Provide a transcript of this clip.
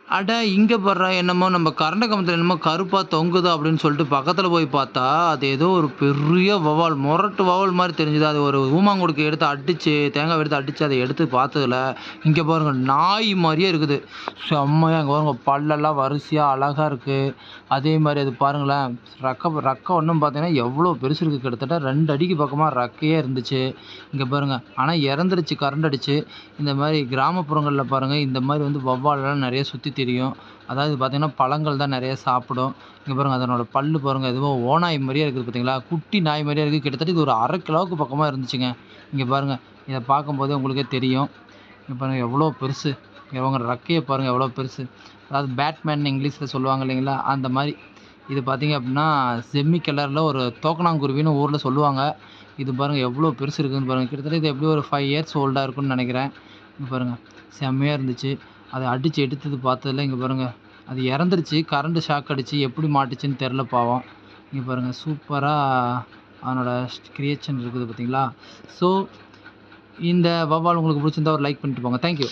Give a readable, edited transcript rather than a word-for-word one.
அட இங்க பார்றா! என்னமோ நம்ம கரண்ட் கம்பத்துல என்னமோ கருப்பா தொங்குது அப்படின்னு சொல்லிட்டு பக்கத்துல போய் பார்த்தா, அது ஏதோ ஒரு பெரிய வௌவால். மொரட்டு வௌவால் மாரி தெரிஞ்சது. அது ஒரு ஊமாங்குடுக்க எடுத்து அடிச்சு, தேங்காவ எடுத்து அடிச்சு அத எடுத்து பார்த்ததுல, இங்க பாருங்க நாய் மாரியே இருக்குது. செம்மையா இங்க பாருங்க பல்லெல்லாம் வரிசையா அழகா இருக்கு. அதே மாரி அது பாருங்களேன், ரெக்க ஒண்ணும் பார்த்தீங்கன்னா, எவ்வளோ பெருசு இருக்கு. கிட்டத்தட்ட 2 அடிக்கு பக்கமா ரெக்கையே இருந்துச்சு. இங்க பாருங்க. ஆனா இறந்துருச்சு கரண்ட் அடிச்சு. இந்த மாரி கிராமப்புறங்கள்ல பாருங்க, இந்த மாரி வந்து வௌவால்லாம் நெறைய சுத்தி திரியும். அதாவது பார்த்தீங்கன்னா, பழங்கள் தான் நெறைய சாப்பிடும். இங்க பாருங்க அதனோட பல்லு பாருங்க, எதுவோ ஓநாய் மாரியே இருக்குது பார்த்தீங்களா? குட்டி நாய் மாரியே இருக்கு. கிட்டத்தட்ட இது ஒரு 1/2 கிலோவுக்கு பக்கமா இருந்துச்சுங்க. இங்க பாருங்க. இத பார்க்கும்போதே உங்களுக்கே தெரியும். இங்க பாருங்க எவ்வளோ பெருசு. இவங்க ரெக்கைய பாருங்க எவ்வளோ பெருசு. அதாவது பேட்மேன் இங்கிலீஷ்ல சொல்லுவாங்க இல்லைங்களா? அந்த மாரி. இது பார்த்தீங்க அப்டின்னா, செம்மி கலர்ல ஒரு தோக்கணாங்குருவின்னு ஊர்ல சொல்லுவாங்க. இது பாருங்க எவ்வளோ பெருசு இருக்குன்னு பாருங்க. கிட்டத்தட்ட இது எப்படியும் ஒரு 5 இயர்ஸ் ஓல்டா இருக்கும்னு நெனைக்கிறேன். இங்க பாருங்க. செம்மையா இருந்துச்சு. அத அடிச்சு எடுத்தது பார்த்ததுல இங்க பாருங்க. அது இறந்துருச்சு. கரண்ட் ஷாக் அடிச்சு எப்படி மாட்டுச்சுன்னு தெர்ல பாவம். இங்க பாருங்க சூப்பரா அதனோட கிரியேஷன் இருக்குது பார்த்தீங்களா? ஸோ இந்த வௌவால் உங்களுக்கு புடிச்சிருந்தா ஒரு லைக் பண்ணிட்டு போங்க. Thank you.